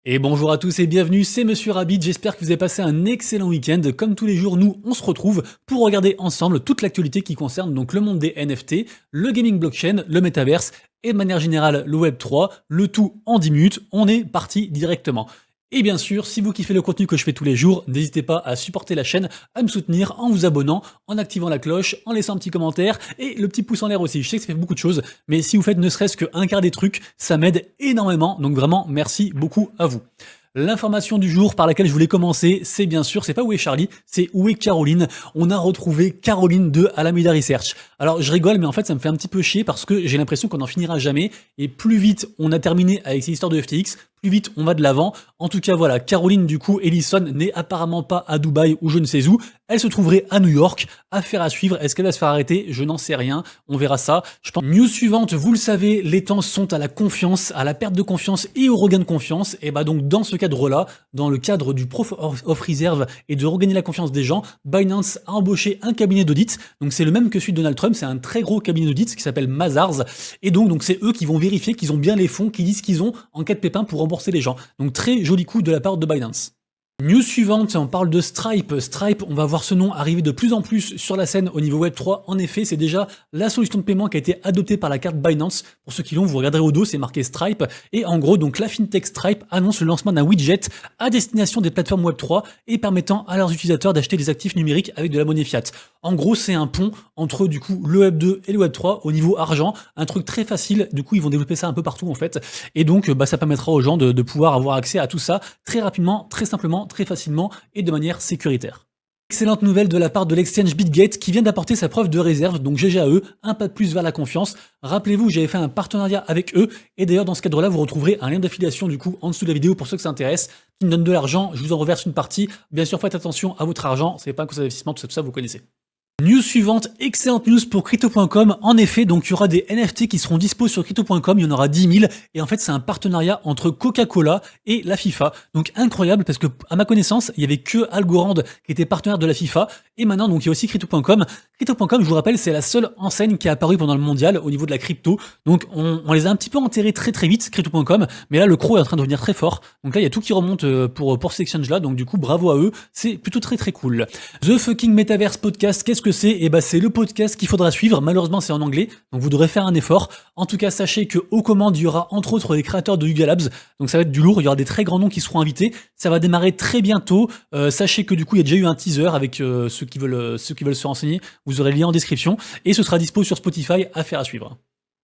Et bonjour à tous et bienvenue, c'est Monsieur Rabbit, j'espère que vous avez passé un excellent week-end. Comme tous les jours, nous, on se retrouve pour regarder ensemble toute l'actualité qui concerne donc le monde des NFT, le gaming blockchain, le metaverse et de manière générale le Web3, le tout en 10 minutes, on est parti directement. Et bien sûr, si vous kiffez le contenu que je fais tous les jours, n'hésitez pas à supporter la chaîne, à me soutenir en vous abonnant, en activant la cloche, en laissant un petit commentaire et le petit pouce en l'air aussi. Je sais que ça fait beaucoup de choses, mais si vous faites ne serait-ce qu'un quart des trucs, ça m'aide énormément. Donc vraiment, merci beaucoup à vous. L'information du jour par laquelle je voulais commencer, c'est bien sûr, c'est pas où est Charlie, c'est où est Caroline. On a retrouvé Caroline de Alameda Research. Alors je rigole, mais en fait ça me fait un petit peu chier parce que j'ai l'impression qu'on n'en finira jamais. Et plus vite on a terminé avec ces histoires de FTX, plus vite on va de l'avant. En tout cas voilà, Caroline du coup, Ellison n'est apparemment pas à Dubaï ou je ne sais où. Elle se trouverait à New York. Affaire à suivre. Est-ce qu'elle va se faire arrêter? Je n'en sais rien. On verra ça. Je pense. News suivante, vous le savez, les temps sont à la confiance, à la perte de confiance et au regain de confiance. Et bah donc dans ce cadre-là, dans le cadre du Proof of Reserve et de regagner la confiance des gens, Binance a embauché un cabinet d'audit. Donc c'est le même que celui de Donald Trump. C'est un très gros cabinet d'audit qui s'appelle Mazars. Et donc c'est eux qui vont vérifier qu'ils ont bien les fonds, qu'ils disent ce qu'ils ont en cas de pépin pour rembourser les gens. Donc très joli coup de la part de Binance. News suivante, on parle de Stripe. Stripe, on va voir ce nom arriver de plus en plus sur la scène au niveau Web3. En effet, c'est déjà la solution de paiement qui a été adoptée par la carte Binance. Pour ceux qui l'ont, vous regarderez au dos, c'est marqué Stripe. Et en gros, donc la fintech Stripe annonce le lancement d'un widget à destination des plateformes Web3 et permettant à leurs utilisateurs d'acheter des actifs numériques avec de la monnaie fiat. En gros, c'est un pont entre du coup le Web2 et le Web3 au niveau argent. Un truc très facile. Du coup, ils vont développer ça un peu partout en fait. Et donc, ça permettra aux gens de pouvoir avoir accès à tout ça très rapidement, très simplement, très facilement et de manière sécuritaire. Excellente nouvelle de la part de l'exchange Bitgate qui vient d'apporter sa preuve de réserve, donc GG à eux, un pas de plus vers la confiance. Rappelez-vous, j'avais fait un partenariat avec eux, et d'ailleurs dans ce cadre-là, vous retrouverez un lien d'affiliation du coup en dessous de la vidéo pour ceux que ça intéresse, qui me donnent de l'argent, je vous en reverse une partie. Bien sûr, faites attention à votre argent, c'est pas un conseil d'investissement, tout ça, vous connaissez. News suivante, excellente news pour Crypto.com. En effet, donc il y aura des NFT qui seront dispo sur Crypto.com, il y en aura 10 000. Et en fait, c'est un partenariat entre Coca-Cola et la FIFA. Donc incroyable parce que, à ma connaissance, il y avait que Algorand qui était partenaire de la FIFA. Et maintenant, donc il y a aussi Crypto.com. Crypto.com, je vous rappelle, c'est la seule enseigne qui est apparue pendant le mondial au niveau de la crypto. Donc on les a un petit peu enterrés très très vite, Crypto.com. Mais là, le croc est en train de devenir très fort. Donc là, il y a tout qui remonte pour cet exchange-là. Donc du coup, bravo à eux. C'est plutôt très très cool. The fucking Metaverse Podcast, qu'est-ce que c'est? Et bah c'est le podcast qu'il faudra suivre. Malheureusement, c'est en anglais, donc vous devrez faire un effort. En tout cas, sachez que aux commandes, il y aura entre autres les créateurs de Yuga Labs. Donc ça va être du lourd. Il y aura des très grands noms qui seront invités. Ça va démarrer très bientôt. Sachez que du coup, il y a déjà eu un teaser avec ceux qui veulent se renseigner. Vous aurez le lien en description et ce sera dispo sur Spotify. Affaire à suivre.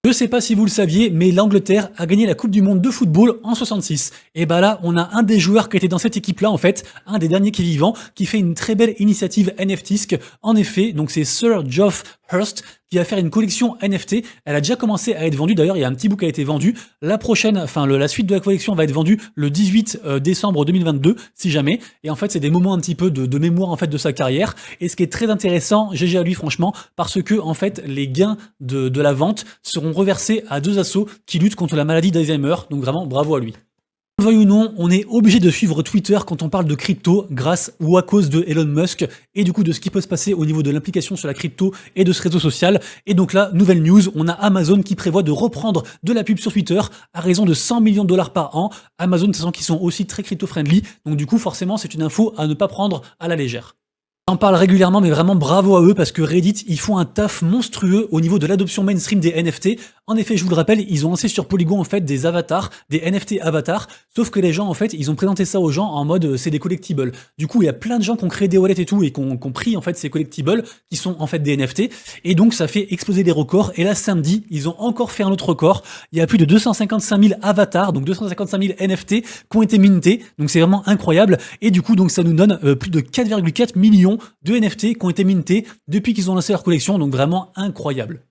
Je sais pas si vous le saviez, mais l'Angleterre a gagné la Coupe du Monde de football en 66. Et bah là, on a un des joueurs qui était dans cette équipe-là, en fait, un des derniers qui est vivant, qui fait une très belle initiative NFTisque. En effet, donc c'est Sir Geoff Hurst qui va faire une collection NFT. Elle a déjà commencé à être vendue. D'ailleurs, il y a un petit bout qui a été vendu. La prochaine, la suite de la collection va être vendue le 18 décembre 2022, si jamais. Et en fait, c'est des moments un petit peu de mémoire, en fait, de sa carrière. Et ce qui est très intéressant, GG à lui, franchement, parce que, en fait, les gains de la vente seront reversés à deux assos qui luttent contre la maladie d'Alzheimer. Donc vraiment, bravo à lui. Veuille ou non, on est obligé de suivre Twitter quand on parle de crypto grâce ou à cause de Elon Musk et du coup de ce qui peut se passer au niveau de l'implication sur la crypto et de ce réseau social. Et donc là, nouvelle news, on a Amazon qui prévoit de reprendre de la pub sur Twitter à raison de 100 millions de dollars par an. Amazon, de toute façon, qui sont aussi très crypto-friendly. Donc du coup, forcément, c'est une info à ne pas prendre à la légère. J'en parle régulièrement, mais vraiment bravo à eux parce que Reddit, ils font un taf monstrueux au niveau de l'adoption mainstream des NFT. En effet, je vous le rappelle, ils ont lancé sur Polygon en fait des avatars, des NFT avatars, sauf que les gens en fait, ils ont présenté ça aux gens en mode c'est des collectibles. Du coup, il y a plein de gens qui ont créé des wallets et tout et qui ont pris en fait ces collectibles qui sont en fait des NFT et donc ça fait exploser des records. Et là samedi, ils ont encore fait un autre record. Il y a plus de 255 000 avatars, donc 255 000 NFT qui ont été mintés. Donc c'est vraiment incroyable et du coup donc ça nous donne plus de 4,4 millions de NFT qui ont été mintés depuis qu'ils ont lancé leur collection, donc vraiment incroyable.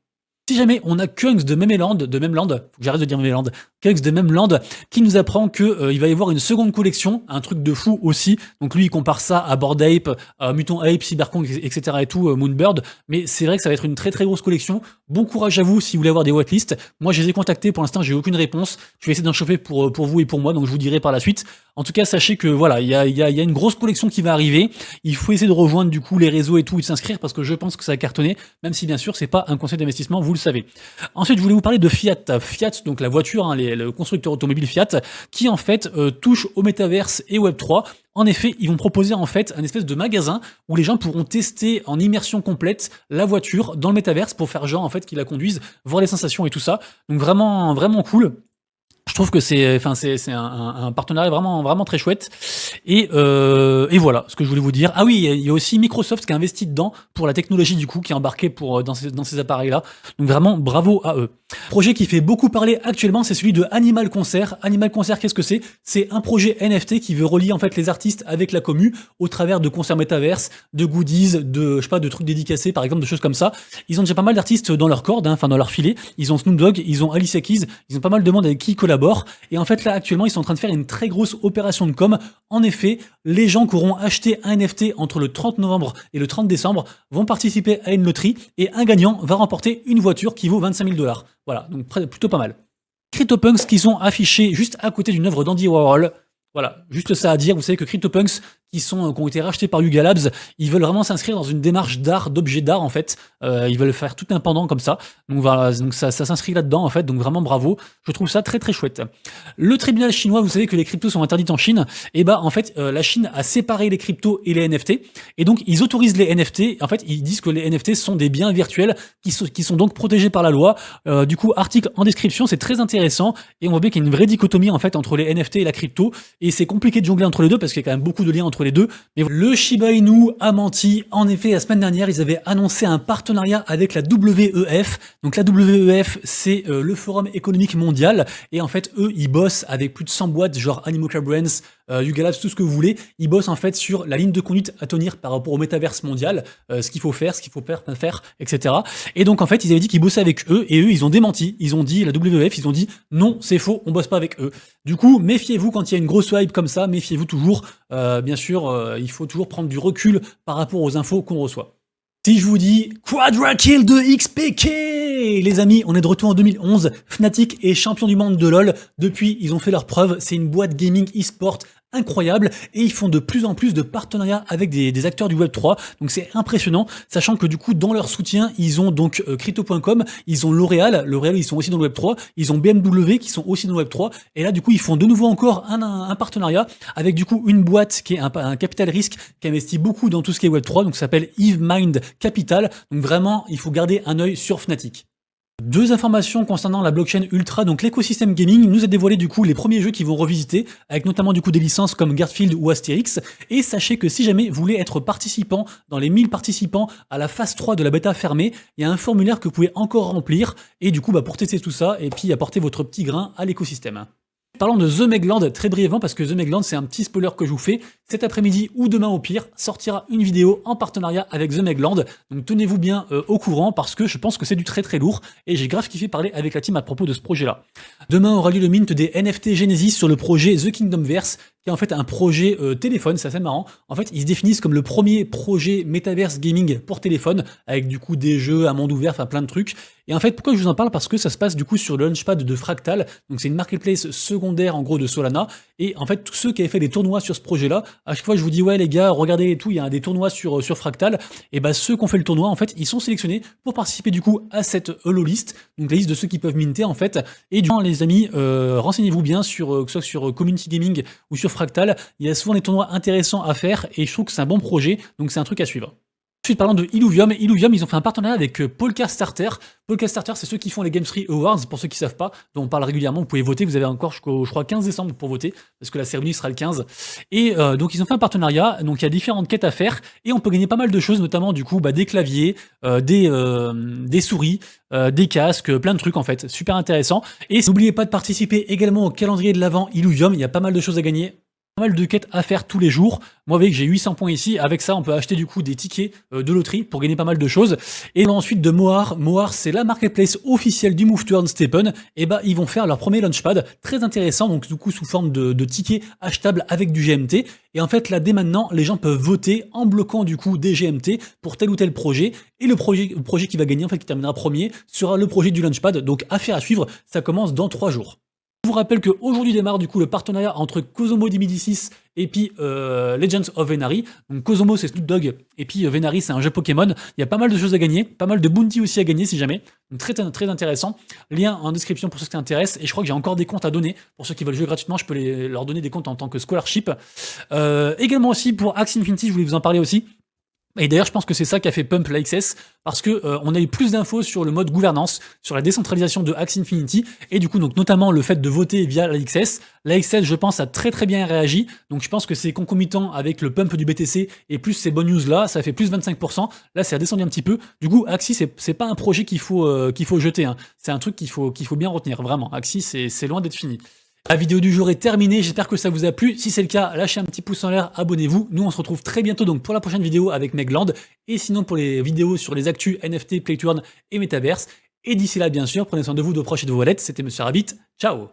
Si jamais on a Kungs de Memeland, faut que j'arrête de dire Memeland, Kungs de Memeland, qui nous apprend que il va y avoir une seconde collection, un truc de fou aussi. Donc lui, il compare ça à Bored Ape, à Mutant Ape, Cyberpunk, etc. et tout, Moonbird. Mais c'est vrai que ça va être une très très grosse collection. Bon courage à vous si vous voulez avoir des whitelists. Moi, je les ai contactés. Pour l'instant, j'ai aucune réponse. Je vais essayer d'en chauffer pour vous et pour moi. Donc je vous dirai par la suite. En tout cas, sachez que voilà, il y a une grosse collection qui va arriver. Il faut essayer de rejoindre du coup les réseaux et tout, et de s'inscrire parce que je pense que ça va cartonner, même si bien sûr c'est pas un conseil d'investissement, vous le savez. Ensuite, je voulais vous parler de Fiat. Fiat, donc la voiture, hein, le constructeur automobile Fiat, qui en fait touche au métaverse et Web3. En effet, ils vont proposer en fait un espèce de magasin où les gens pourront tester en immersion complète la voiture dans le métaverse pour faire genre en fait qu'ils la conduisent, voir les sensations et tout ça. Donc vraiment vraiment cool. Je trouve que c'est un partenariat vraiment très chouette. Et voilà ce que je voulais vous dire. Ah oui, il y a aussi Microsoft qui a investi dedans pour la technologie du coup, qui est embarquée dans ces appareils-là. Donc vraiment bravo à eux. Projet qui fait beaucoup parler actuellement, c'est celui de Animal Concert. Animal Concert, qu'est-ce que c'est? C'est un projet NFT qui veut relier en fait les artistes avec la commu au travers de concerts métaverse, de goodies, de je sais pas, de trucs dédicacés par exemple, de choses comme ça. Ils ont déjà pas mal d'artistes dans leur corde, hein, enfin dans leur filet. Ils ont Snoop Dogg, ils ont Alicia Keys, ils ont pas mal de monde avec qui ils collaborent. Et en fait là actuellement ils sont en train de faire une très grosse opération de com. En effet, les gens qui auront acheté un NFT entre le 30 novembre et le 30 décembre vont participer à une loterie et un gagnant va remporter une voiture qui vaut 25 000 $. Voilà, donc plutôt pas mal. CryptoPunks qui sont affichés juste à côté d'une œuvre d'Andy Warhol. Voilà, juste ça à dire. Vous savez que CryptoPunks, qui ont été rachetés par Yuga Labs, ils veulent vraiment s'inscrire dans une démarche d'art, d'objet d'art en fait. Ils veulent faire tout un pendant comme ça. Donc voilà, donc ça s'inscrit là-dedans en fait. Donc vraiment bravo. Je trouve ça très chouette. Le tribunal chinois, vous savez que les cryptos sont interdites en Chine. Et bah en fait, la Chine a séparé les cryptos et les NFT. Et donc ils autorisent les NFT. En fait, ils disent que les NFT sont des biens virtuels qui sont donc protégés par la loi. Du coup, article en description, c'est très intéressant. Et on voit bien qu'il y a une vraie dichotomie en fait entre les NFT et la crypto. Et c'est compliqué de jongler entre les deux parce qu'il y a quand même beaucoup de liens entre les deux. Mais le Shiba Inu a menti. En effet, la semaine dernière, ils avaient annoncé un partenariat avec la WEF. Donc la WEF, c'est le Forum économique mondial. Et en fait, eux, ils bossent avec plus de 100 boîtes, genre Animoca Brands, Yuga Labs, tout ce que vous voulez. Ils bossent en fait sur la ligne de conduite à tenir par rapport au métaverse mondial, ce qu'il faut faire, ce qu'il faut pas faire, etc. Et donc en fait, ils avaient dit qu'ils bossaient avec eux, et eux, ils ont démenti. Ils ont dit, la WEF, ils ont dit non, c'est faux, on bosse pas avec eux. Du coup, méfiez-vous quand il y a une grosse hype comme ça, méfiez-vous toujours. Bien sûr, il faut toujours prendre du recul par rapport aux infos qu'on reçoit. Si je vous dis Quadra Kill de XPK, les amis, on est de retour en 2011. Fnatic est champion du monde de LoL. Depuis, ils ont fait leur preuve. C'est une boîte gaming e-sport incroyable et ils font de plus en plus de partenariats avec des acteurs du Web3. Donc c'est impressionnant, sachant que du coup, dans leur soutien, ils ont donc Crypto.com, ils ont L'Oréal, ils sont aussi dans le Web3, ils ont BMW qui sont aussi dans le Web3. Et là, du coup, ils font de nouveau encore un partenariat avec du coup une boîte qui est un capital risque qui investit beaucoup dans tout ce qui est Web3. Donc ça s'appelle Eve Mind Capital. Donc vraiment, il faut garder un œil sur Fnatic. Deux informations concernant la blockchain Ultra, donc l'écosystème gaming nous a dévoilé du coup les premiers jeux qui vont revisiter, avec notamment du coup des licences comme Garfield ou Astérix, et sachez que si jamais vous voulez être participant dans les 1000 participants à la phase 3 de la bêta fermée, il y a un formulaire que vous pouvez encore remplir, et du coup pour tester tout ça, et puis apporter votre petit grain à l'écosystème. Parlons de The Megland très brièvement parce que The Megland c'est un petit spoiler que je vous fais. Cet après-midi ou demain au pire sortira une vidéo en partenariat avec The Megland. Donc tenez-vous bien au courant parce que je pense que c'est du très lourd et j'ai grave kiffé parler avec la team à propos de ce projet-là. Demain aura lieu le mint des NFT Genesis sur le projet The Kingdomverse qui est en fait un projet téléphone, c'est assez marrant. En fait, ils se définissent comme le premier projet metaverse gaming pour téléphone avec du coup des jeux, un monde ouvert, enfin plein de trucs. Et en fait, pourquoi je vous en parle? Parce que ça se passe du coup sur le launchpad de Fractal. Donc c'est une marketplace secondaire en gros de Solana. Et en fait, tous ceux qui avaient fait des tournois sur ce projet-là, à chaque fois je vous dis ouais les gars, regardez et tout, il y a des tournois sur Fractal. Et bah ceux qui ont fait le tournoi, en fait, ils sont sélectionnés pour participer du coup à cette Holo list, donc la liste de ceux qui peuvent minter en fait. Et du coup les amis, renseignez-vous bien sur que ce soit sur Community Gaming ou sur Fractal. Il y a souvent des tournois intéressants à faire et je trouve que c'est un bon projet, donc c'est un truc à suivre. Ensuite, parlant de Illuvium, ils ont fait un partenariat avec Polka Starter. Polka Starter, c'est ceux qui font les Game Free Awards, pour ceux qui ne savent pas, dont on parle régulièrement, vous pouvez voter, vous avez encore, je crois, 15 décembre pour voter, parce que la cérémonie sera le 15. Et donc, ils ont fait un partenariat, donc il y a différentes quêtes à faire, et on peut gagner pas mal de choses, notamment, du coup, des claviers, des souris, des casques, plein de trucs, en fait. Super intéressant. Et n'oubliez pas de participer également au calendrier de l'Avent Illuvium, il y a pas mal de choses à gagner. Pas mal de quêtes à faire tous les jours. Moi, vous voyez que j'ai 800 points ici. Avec ça, on peut acheter du coup des tickets de loterie pour gagner pas mal de choses. Et ensuite de Moar. Moar, c'est la marketplace officielle du Move to Earn Stephen. Et bah, ils vont faire leur premier launchpad. Très intéressant. Donc, du coup, sous forme de tickets achetables avec du GMT. Et en fait, là, dès maintenant, les gens peuvent voter en bloquant du coup des GMT pour tel ou tel projet. Et le projet qui va gagner, en fait, qui terminera premier, sera le projet du launchpad. Donc, affaire à suivre. Ça commence dans 3 jours. Je vous rappelle qu'aujourd'hui démarre du coup le partenariat entre Cosmo 2016 et puis Legends of Venari. Donc Cosmo c'est Snoop Dogg et puis Venari c'est un jeu Pokémon. Il y a pas mal de choses à gagner, pas mal de bounty aussi à gagner si jamais. Donc très intéressant. Lien en description pour ceux qui s'intéressent. Et je crois que j'ai encore des comptes à donner. Pour ceux qui veulent jouer gratuitement, je peux leur donner des comptes en tant que scholarship. Également aussi pour Axie Infinity, je voulais vous en parler aussi. Et d'ailleurs, je pense que c'est ça qui a fait pump la XS, parce que on a eu plus d'infos sur le mode gouvernance, sur la décentralisation de Axie Infinity, et du coup, donc notamment le fait de voter via la XS. La XS, je pense, a très bien réagi, donc je pense que c'est concomitant avec le pump du BTC, et plus ces bonnes news là, ça fait plus 25%. Là, ça a descendu un petit peu. Du coup, Axie, c'est pas un projet qu'il faut jeter, hein. C'est un truc qu'il faut bien retenir, vraiment. Axie, c'est loin d'être fini. La vidéo du jour est terminée, j'espère que ça vous a plu. Si c'est le cas, lâchez un petit pouce en l'air, abonnez-vous. Nous, on se retrouve très bientôt donc pour la prochaine vidéo avec Megland. Et sinon pour les vidéos sur les actus NFT, Play to Earn et Metaverse. Et d'ici là, bien sûr, prenez soin de vous, de vos proches et de vos wallets. C'était Monsieur Rabbit. Ciao!